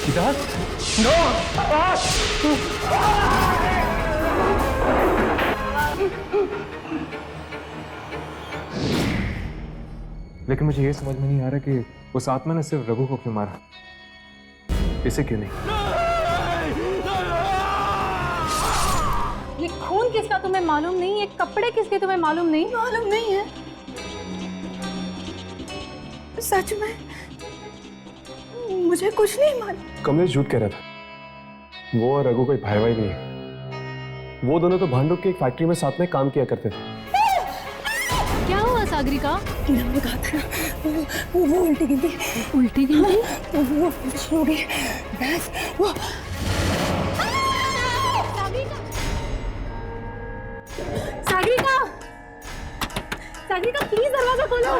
Siddharth, no! लेकिन मुझे ये समझ में नहीं आ रहा कि उस आत्मा ने सिर्फ रघु को क्यों मारा, इसे क्यों नहीं? ये खून किसका तुम्हें मालूम नहीं? ये कपड़े किसके तुम्हें मालूम नहीं? मालूम नहीं है। सच में मुझे कुछ नहीं मालूम। कमलेश झूठ कह रहा था। वो और रघु कोई भाई भाई नहीं है। वो दोनों तो भांडुप की एक फैक्ट्री में साथ में काम किया करते थे। क्या हुआ सागरिका? मैंने कहा था ना, वो उल्टी गिनती। उल्टी गिनती? वो शुरू हो गई बस। वो सागरिका, सागरिका प्लीज दरवाजा खोलो।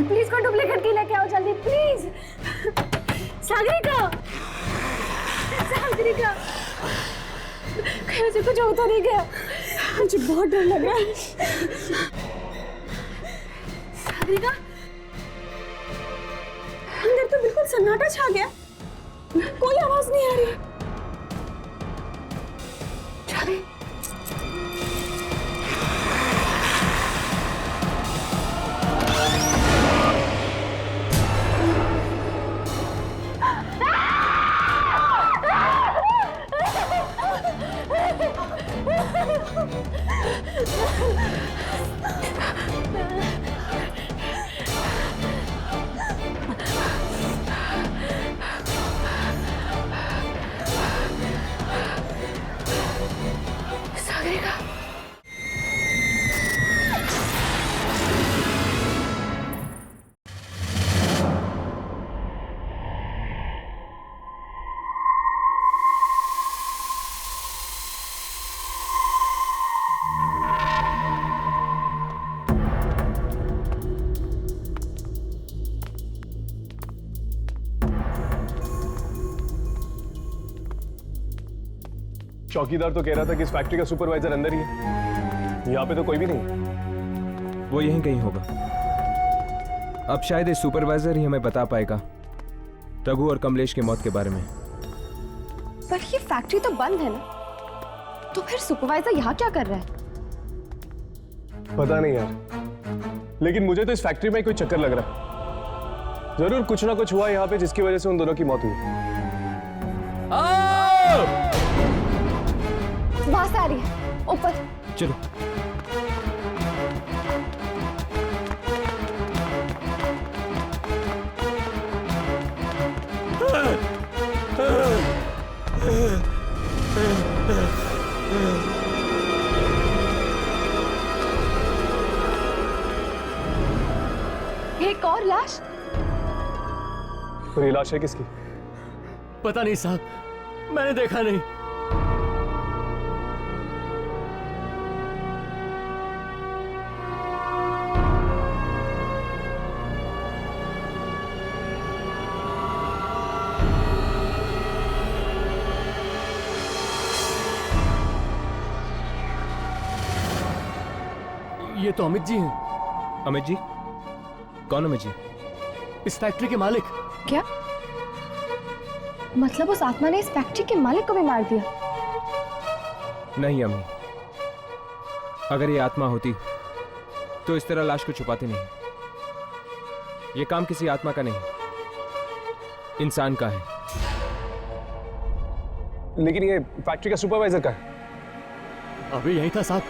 प्लीज को डुप्लीकेट की लेके आओ जल्दी प्लीज। सागरिका, सागरिका, मुझे कुछ होता नहीं गया, मुझे बहुत डर लग रहा है। सागरिका, अंदर तो बिल्कुल सन्नाटा छा गया, कोई आवाज नहीं आ रही। चौकीदार तो कह रहा था कि इस फैक्ट्री का सुपरवाइजर अंदर ही है। यहाँ पे तो कोई भी नहीं। वो यहीं कहीं होगा। अब शायद ये सुपरवाइजर ही हमें बता पाएगा रघु और कमलेश की मौत के बारे में। पर ये फैक्ट्री तो बंद है ना, तो फिर सुपरवाइजर यहाँ क्या कर रहा है? पता नहीं यार, लेकिन मुझे तो इस फैक्ट्री में कोई चक्कर लग रहा है। जरूर कुछ ना कुछ हुआ यहाँ पे जिसकी वजह से उन दोनों की मौत हुई। वहां से आ रही है, ऊपर चलो। एक और लाश। और ये लाश है किसकी? पता नहीं साहब, मैंने देखा नहीं। ये तो अमित जी हैं। अमित जी? कौन अमित जी? इस फैक्ट्री के मालिक। क्या मतलब उस आत्मा ने इस फैक्ट्री के मालिक को भी मार दिया? नहीं अम्मी, अगर ये आत्मा होती तो इस तरह लाश को छुपाती नहीं। ये काम किसी आत्मा का नहीं, इंसान का है। लेकिन ये फैक्ट्री का सुपरवाइजर का है। अभी यहीं था साहब,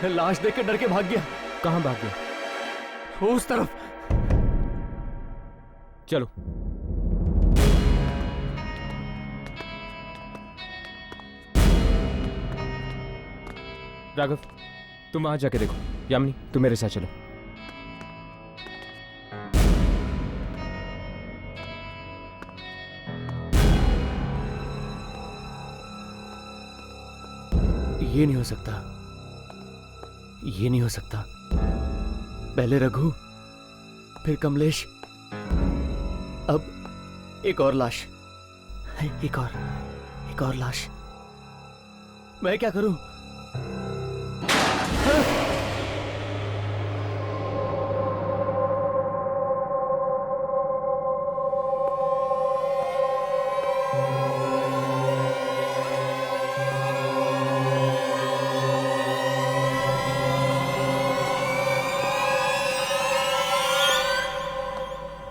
लाश देख के डर के भाग गया। कहां भाग गया? उस तरफ। चलो। राघव, तुम वहां जाके देखो। यामिनी तुम मेरे साथ चलो। ये नहीं हो सकता, ये नहीं हो सकता। पहले रघु, फिर कमलेश, अब एक और लाश, एक और लाश। मैं क्या करूं?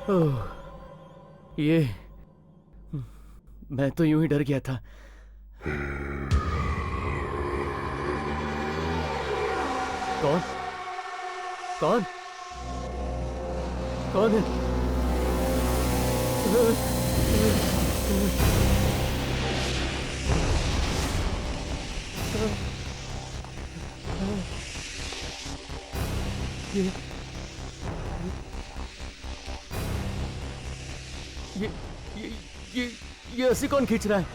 ओह, ये मैं तो यूं ही डर गया था। कौन कौन कौन है? ये रस्सी कौन खींच रहा है?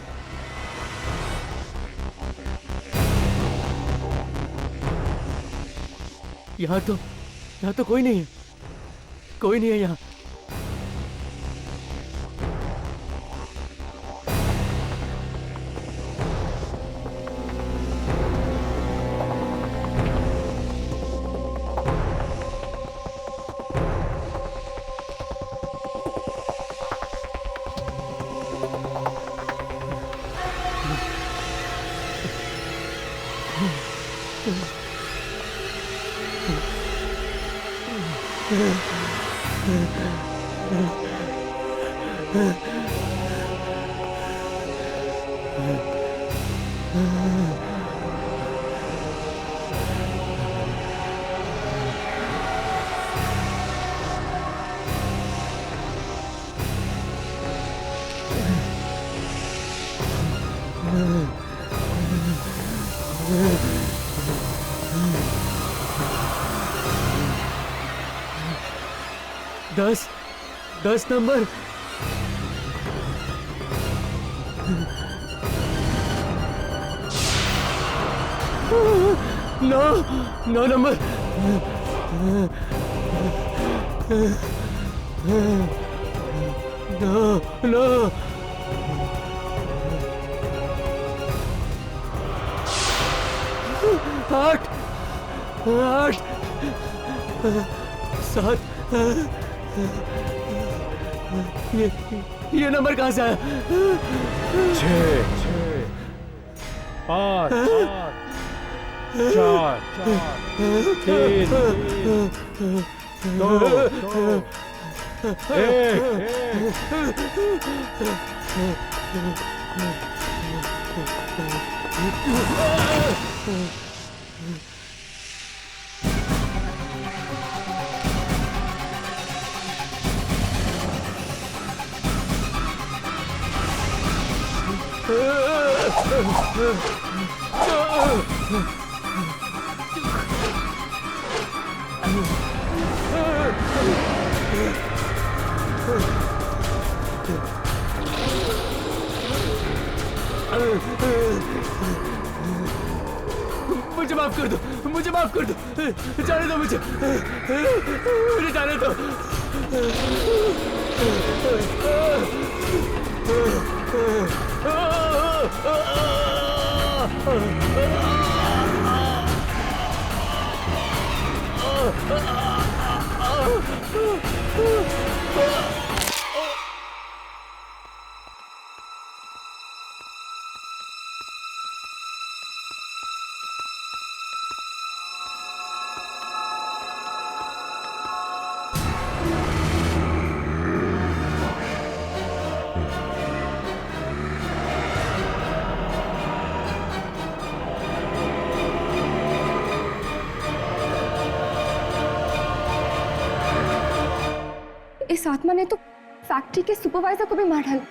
यहाँ तो कोई नहीं है, कोई नहीं है यहाँ। दस नंबर। नौ नंबर। नो। 8 7। ये नंबर कहां से आया? 6 5 4 3 2 1। मुझे माफ कर दो, मुझे माफ कर दो, जाने दो मुझे जाने दो। इस आत्मा ने तो फैक्ट्री के सुपरवाइजर को भी मार डाला।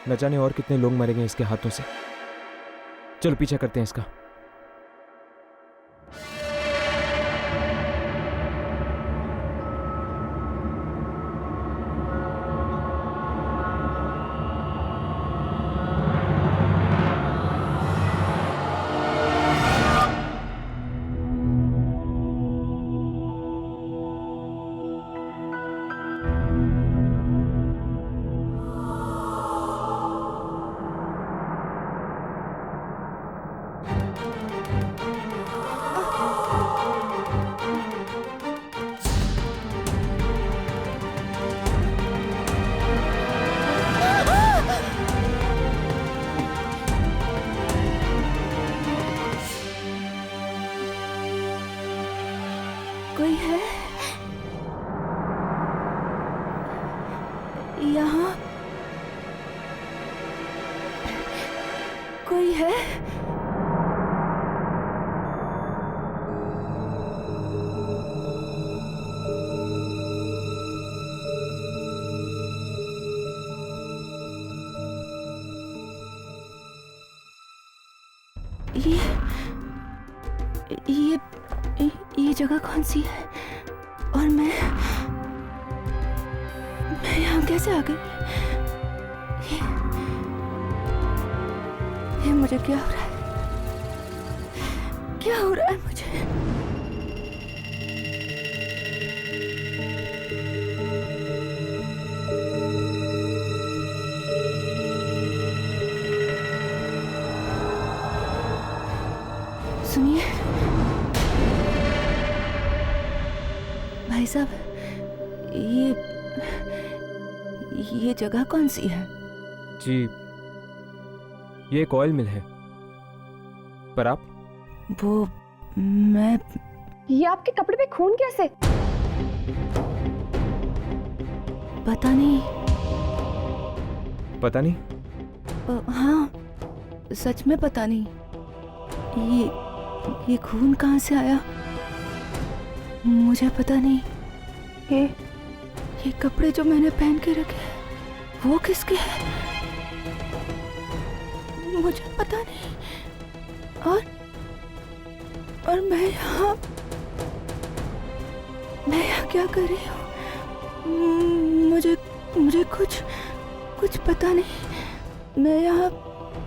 न जाने और कितने लोग मरेंगे इसके हाथों से। चलो पीछा करते हैं इसका। कोई है यहाँ? कोई है? ये जगह कौन सी है? और मैं यहाँ कैसे आ गई? ये मुझे क्या हो रहा है? क्या हो रहा है मुझे? सुनिए भाई साहब, ये जगह कौन सी है? जी, ये एक ऑयल मिल है। पर आप? वो मैं ये आपके कपड़े पे खून कैसे? पता नहीं। पता नहीं? हाँ, सच में पता नहीं। ये खून कहाँ से आया मुझे पता नहीं। ये कपड़े जो मैंने पहन के रखे हैं वो किसके हैं मुझे पता नहीं। और मैं यहाँ क्या कर रही हूँ? मुझे कुछ पता नहीं। मैं यहाँ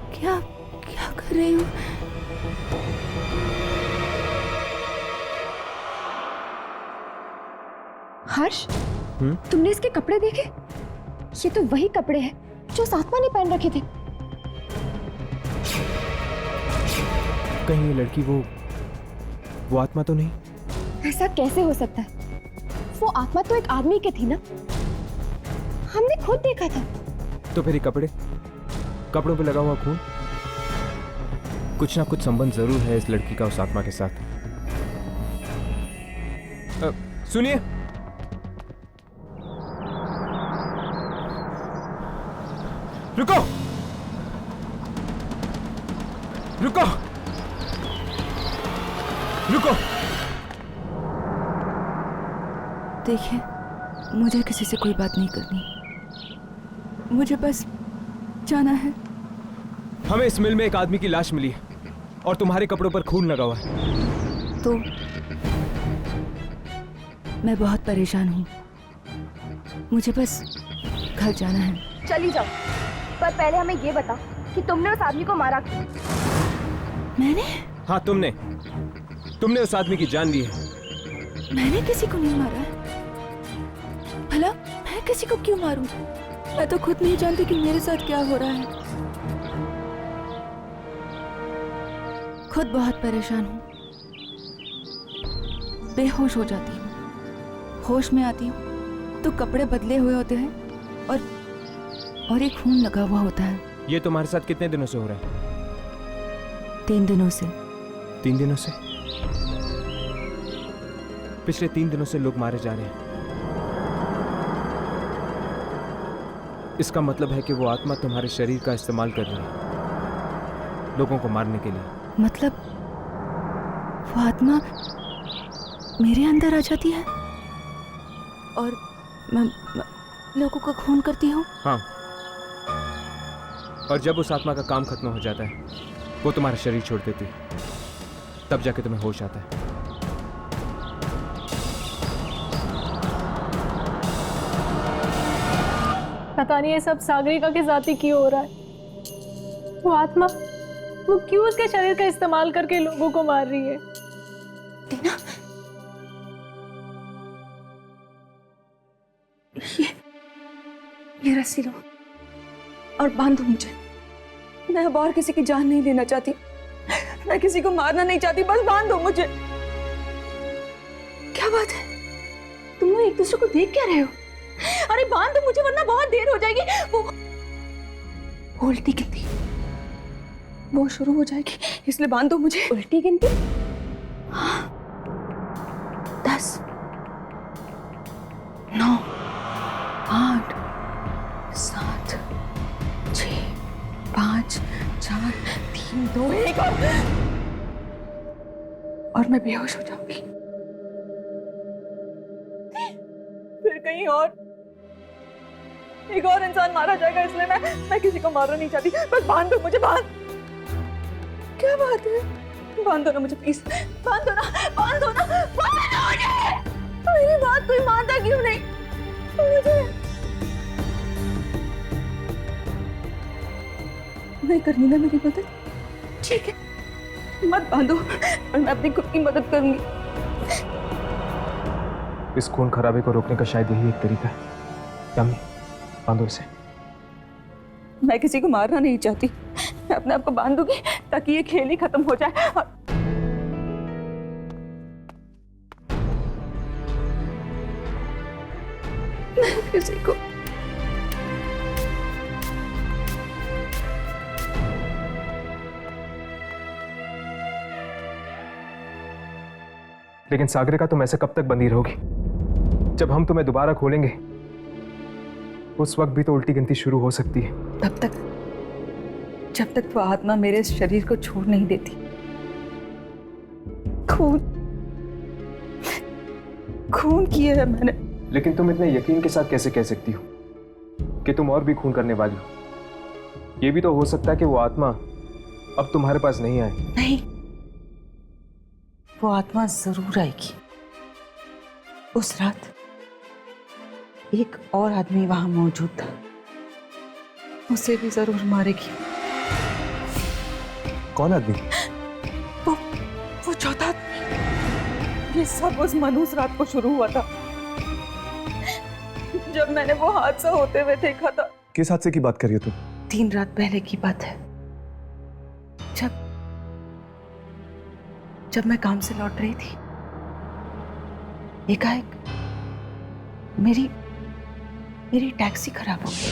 क्या कर रही हूँ? हर्ष, तुमने इसके कपड़े देखे? ये तो वही कपड़े हैं जो उस आत्मा ने पहन रखे थे। कहीं ये लड़की वो आत्मा तो नहीं? ऐसा कैसे हो सकता है? वो आत्मा तो एक आदमी की थी ना, हमने खुद देखा था। तो फिर ये कपड़ों पे लगा हुआ खून, कुछ ना कुछ संबंध जरूर है इस लड़की का उस आत्मा के साथ। सुनिए, रुको रुको रुको। देखिए, मुझे किसी से कोई बात नहीं करनी। मुझे बस जाना है। हमें इस मिल में एक आदमी की लाश मिली है और तुम्हारे कपड़ों पर खून लगा हुआ है। तो मैं बहुत परेशान हूँ, मुझे बस घर जाना है। चली जाओ, पर पहले हमें ये बता कि तुमने उस आदमी को मारा क्यों? मैंने? हाँ, तुमने उस आदमी की जान ली है। मैंने किसी को नहीं मारा है। भला मैं किसी को क्यों मारूं? मैं तो खुद नहीं जानती कि मेरे साथ क्या हो रहा है। खुद बहुत परेशान हूँ, बेहोश हो जाती हूँ। होश में आती हूँ तो कपड़े बदले हुए होते हैं और एक खून लगा हुआ होता है। ये तुम्हारे साथ कितने दिनों से हो रहा है? 3 दिनों से। 3 दिनों से? पिछले 3 दिनों से लोग मारे जा रहे हैं। इसका मतलब है कि वो आत्मा तुम्हारे शरीर का इस्तेमाल कर रही है लोगों को मारने के लिए। मतलब वो आत्मा मेरे अंदर आ जाती है और मैं लोगों का खून करती हूँ। हाँ, और जब उस आत्मा का काम खत्म हो जाता है वो तुम्हारा शरीर छोड़ देती है, तब जाके तुम्हें होश आता है। पता नहीं ये सब सागरिका के साथ क्यों हो रहा है। वो आत्मा वो क्यों उसके शरीर का इस्तेमाल करके लोगों को मार रही है? टीना, ये रस्सी लो और बांधो मुझे। मैं अब और किसी की जान नहीं लेना चाहती, मैं किसी को मारना नहीं चाहती, बस बांध दो मुझे। क्या बात है, तुम लोग एक दूसरे को देख क्या रहे हो? अरे बांध दो मुझे वरना बहुत देर हो जाएगी। वो उल्टी गिनती वो शुरू हो जाएगी, इसलिए बांध दो मुझे। उल्टी गिनती? हाँ, 10 और मैं बेहोश हो जाऊंगी। फिर कहीं और एक और इंसान मारा जाएगा, इसलिए मैं किसी को मारना नहीं चाहती। बस बांध दो मुझे, बांध। क्या बात है, बांध दो ना मुझे प्लीज, बांध दो ना, बांध दो ना, बांध दो मुझे। मेरी बात कोई मानता क्यों नहीं मुझे? नहीं करनी ना मेरी मदद, ठीक है, मत बांधो और मैं अपनी खुद की मदद करूंगी। इस खून खराबे को रोकने का शायद यही एक तरीका है। यामी, बांधो इसे। मैं किसी को मारना नहीं चाहती, मैं अपने आप को बांध दूंगी ताकि ये खेल ही खत्म हो जाए। और मैं किसी को लेकिन सागरिका, तुम ऐसे कब तक बंदी रहोगी? जब हम तुम्हें दोबारा खोलेंगे उस वक्त भी तो उल्टी गिनती शुरू हो सकती है। तब तक, जब तक वो आत्मा मेरे इस शरीर को छोड़ नहीं देती। खून खून किया है मैंने। लेकिन तुम इतने यकीन के साथ कैसे कह सकती हो कि तुम और भी खून करने वाली हो? ये भी तो हो सकता है कि वो आत्मा अब तुम्हारे पास नहीं आए। नहीं, वो आत्मा जरूर आएगी। उस रात एक और आदमी वहां मौजूद था, उसे भी जरूर मारेगी। कौन आदमी? वो चौथा आदमी। ये सब उस मनहूस रात को शुरू हुआ था, जब मैंने वो हादसा होते हुए देखा था। किस हादसे की बात कर रही हो तुम? 3 रात पहले की बात है, जब मैं काम से लौट रही थी, एकाएक मेरी टैक्सी खराब हो गई।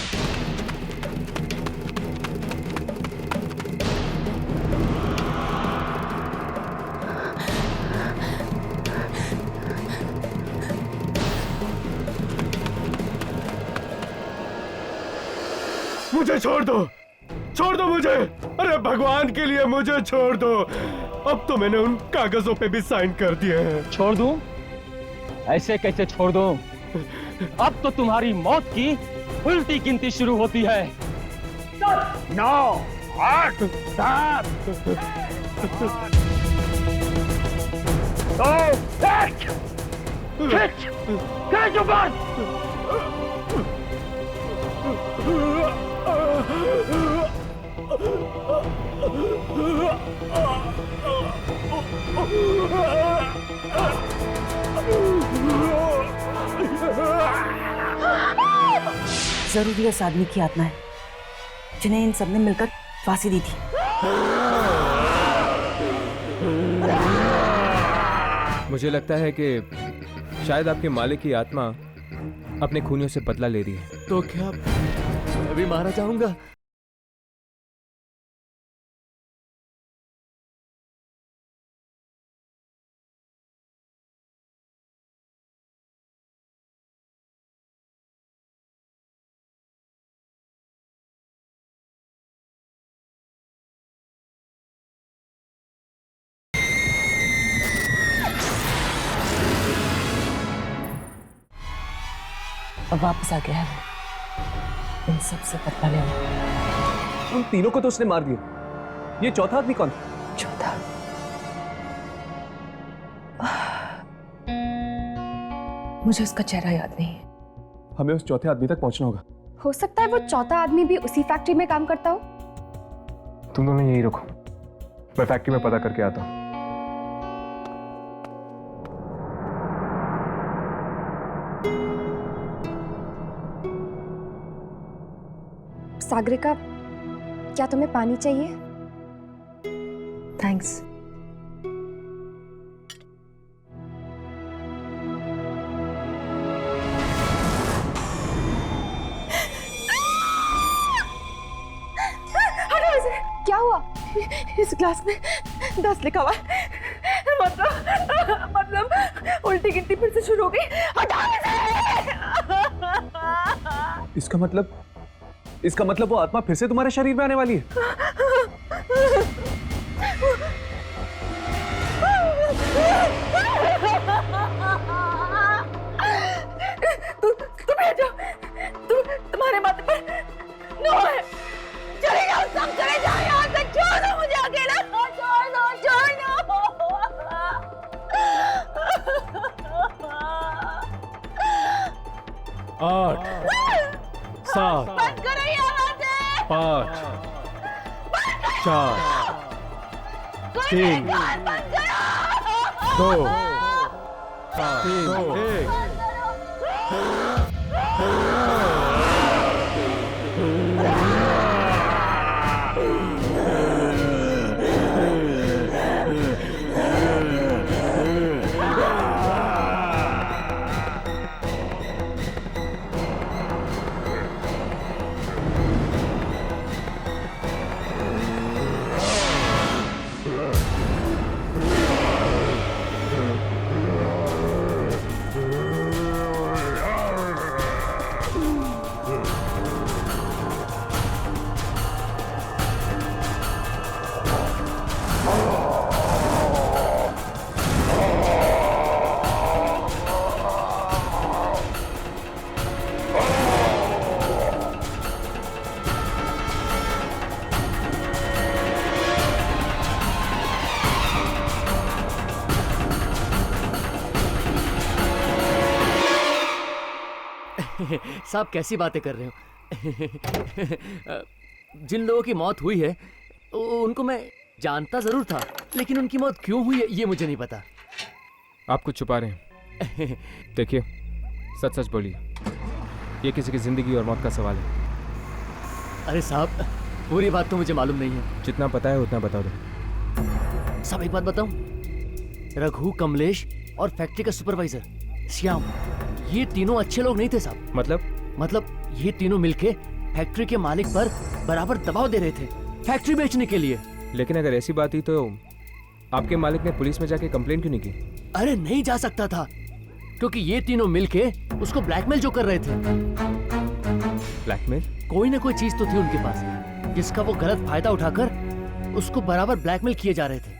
मुझे छोड़ दो मुझे। अरे भगवान के लिए मुझे छोड़ दो। अब तो मैंने उन कागजों पे भी साइन कर दिए हैं। छोड़ दूं? ऐसे कैसे छोड़ दूं? अब तो तुम्हारी मौत की उल्टी गिनती शुरू होती है। 9, 8, 7, 2, 1। खींच ऊपर। जरूर इस आदमी की आत्मा है जिन्हें इन सबने मिलकर फांसी दी थी। मुझे लगता है कि शायद आपके मालिक की आत्मा अपने खूनियों से बदला ले रही है। तो क्या मैं भी मारा जाऊंगा? अब वापस आ गया है वो, इन सब से बदला लेना। उन तीनों को तो उसने मार दिया। ये चौथा आदमी कौन? चौथा, मुझे उसका चेहरा याद नहीं है। हमें उस चौथे आदमी तक पहुंचना होगा। हो सकता है वो चौथा आदमी भी उसी फैक्ट्री में काम करता हो। तुम दोनों यहीं रुको, मैं फैक्ट्री में पता करके आता हूँ। सागरिका, क्या तुम्हें पानी चाहिए? थैंक्स। क्या हुआ? इस ग्लास में 10 लिखा हुआ है। मतलब उल्टी गिनती फिर से शुरू हो गई। हटाओ इसे। इसका मतलब वो आत्मा फिर से तुम्हारे शरीर में आने वाली है। 8 7 5 4 3 2 1। साहब कैसी बातें कर रहे हो? जिन लोगों की मौत हुई है उनको मैं जानता जरूर था, लेकिन उनकी मौत क्यों हुई है ये मुझे नहीं पता। आप कुछ छुपा रहे हैं। देखिए, सच सच बोलिए, ये किसी की जिंदगी और मौत का सवाल है। अरे साहब, पूरी बात तो मुझे मालूम नहीं है। जितना पता है उतना बता दो। साहब एक बात बताऊं, रघु, कमलेश और फैक्ट्री का सुपरवाइजर श्याम, ये तीनों अच्छे लोग नहीं थे साहब। मतलब ये तीनों मिलके फैक्ट्री के मालिक पर बराबर दबाव दे रहे थे फैक्ट्री बेचने के लिए। लेकिन अगर ऐसी बात ही तो आपके मालिक ने पुलिस में जाके कंप्लेन क्यों नहीं की? अरे नहीं जा सकता था, क्योंकि ये तीनों मिलके उसको ब्लैकमेल जो कर रहे थे। ब्लैकमेल? कोई ना कोई चीज तो थी उनके पास जिसका वो गलत फायदा उठाकर उसको बराबर ब्लैकमेल किए जा रहे थे।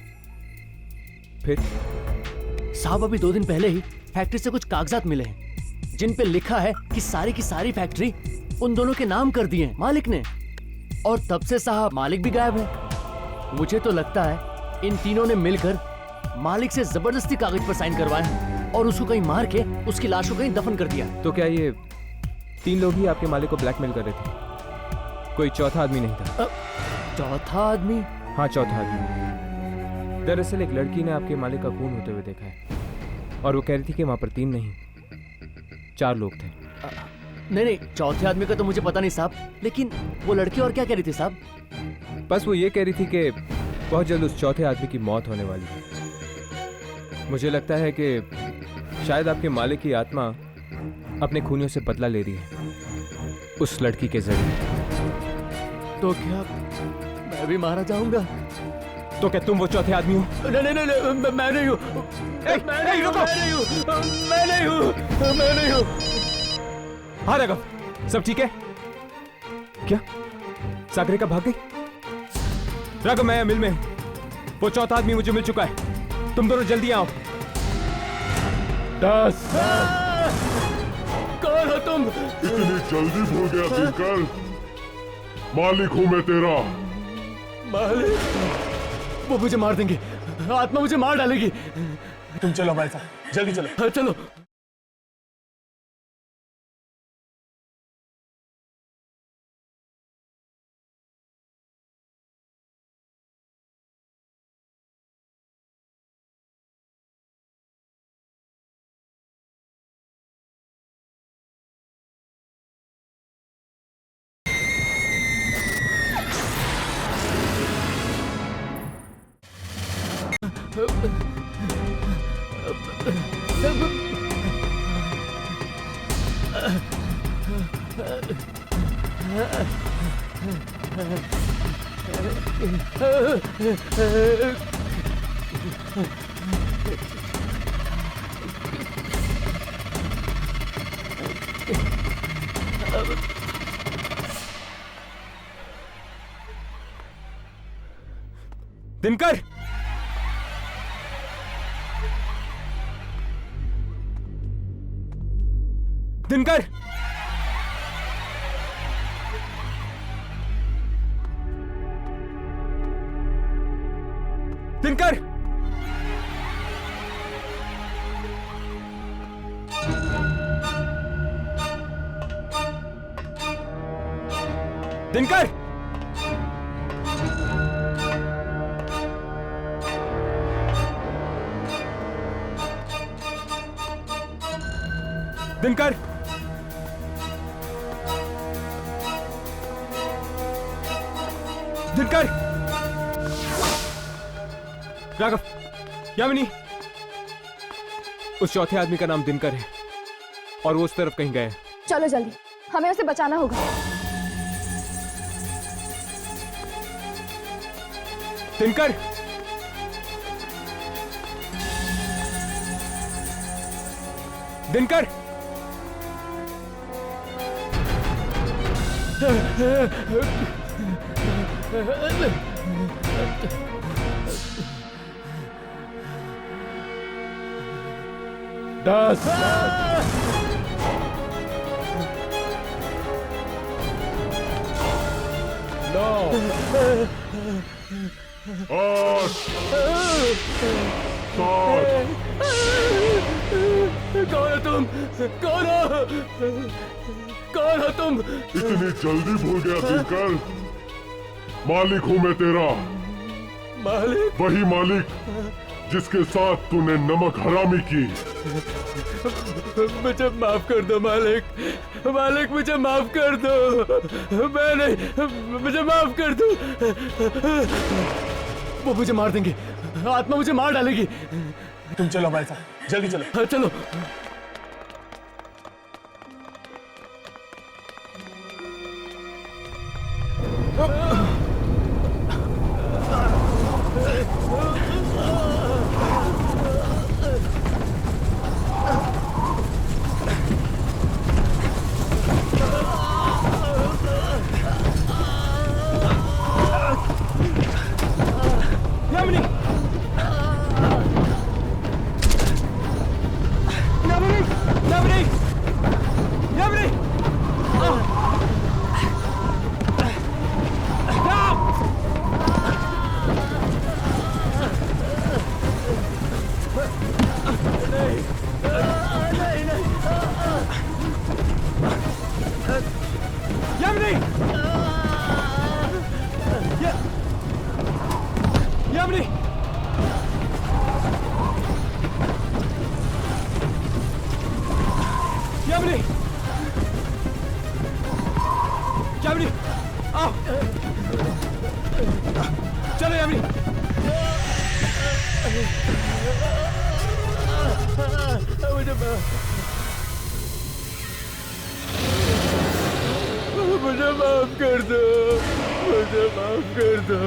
फिर? साहब अभी 2 दिन पहले ही फैक्ट्री से कुछ कागजात मिले हैं जिन पे लिखा है कि सारी की सारी फैक्ट्री उन दोनों के नाम कर दिए हैं मालिक ने, और तब से साहब मालिक भी गायब है। मुझे तो लगता है इन तीनों ने मिलकर मालिक से जबरदस्ती कागज पर साइन करवाए हैं और उसको कहीं मार के उसकी लाश को कहीं दफन कर दिया। तो क्या ये 3 लोग ही आपके मालिक को ब्लैकमेल कर रहे थे? कोई चौथा आदमी नहीं था? चौथा आदमी? हाँ, चौथा आदमी। दरअसल एक लड़की ने आपके मालिक का खून होते हुए देखा है और वो कह रही थी कि वहां पर 3 नहीं 4 लोग थे। नहीं, चौथे आदमी का तो मुझे पता नहीं साहब, लेकिन वो लड़की और क्या कह रही थी साहब? बस वो ये कह रही थी कि बहुत जल्द उस चौथे आदमी की मौत होने वाली है। मुझे लगता है कि शायद आपके मालिक की आत्मा अपने खूनियों से बदला ले रही है उस लड़की के जरिए। तो क्या मैं भी मारा जाऊंगा? तो क्या तुम वो चौथे आदमी हो? नहीं, मैं नहीं हूँ। मैं नहीं हूँ। हाँ राघव, सब ठीक है क्या? सागरिका भाग गई? राघव, मैं मिल में, वो चौथा आदमी मुझे मिल चुका है। तुम दोनों जल्दी आओ। 10। कौन हो तुम? इतनी जल्दी भूल गया दिनकर? मालिक हूं मैं तेरा। मालिक? वो मुझे मार देंगे, आत्मा मुझे मार डालेगी। तुम चलो हमारे साथ, जल्दी चलो। हाँ, चलो। दिनकर, दिनकर, दिनकर, दिनकर! दिनकर! दिनकर! राघव, यामिनी, उस चौथे आदमी का नाम दिनकर है और वो उस तरफ कहीं गया है। चलो जल्दी, हमें उसे बचाना होगा। दिनकर! दिनकर! दस, 9, 8, 7, कौन हो तुम? कौन हो? कौन हो तुम? इतनी जल्दी भूल गया दिनकर? मालिक हूं मैं तेरा, मालिक? वही मालिक जिसके साथ तूने नमक हरामी की। मुझे माफ कर दो मालिक, मालिक मुझे माफ कर दो। मैं नहीं, मुझे माफ कर दो। वो मुझे मार देंगे, आत्मा मुझे मार डालेगी। तुम चलो हमारे साथ, जल्दी चलो। हाँ, चलो। यामिनी! यामिनी! यामिनी! यामिनी! यामिनी! यामिनी! यामिनी! आओ! चलो यामिनी! मुझे माफ कर दो, मुझे माफ कर दो।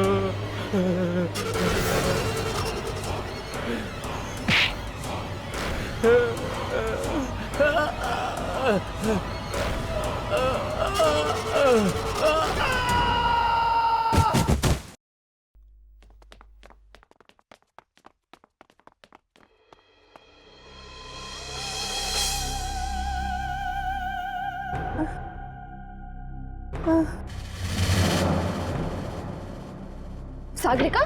सागरिका?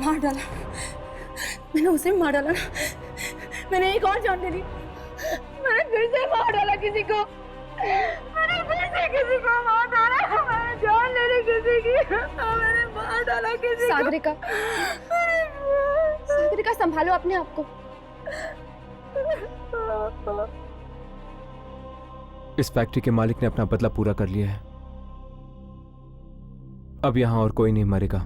मार डाला, मैंने उसे मार डाला ना। मैंने एक और जान दे दी, मैंने फिर से मार डाला किसी को, मैंने फिर से किसी को मार डाला, मैंने जान ले ली किसी की, मैंने मार डाला किसी को। सागरिका, सागरिका संभालो अपने आप को। इस फैक्ट्री के मालिक ने अपना बदला पूरा कर लिया है। अब यहां और कोई नहीं मरेगा।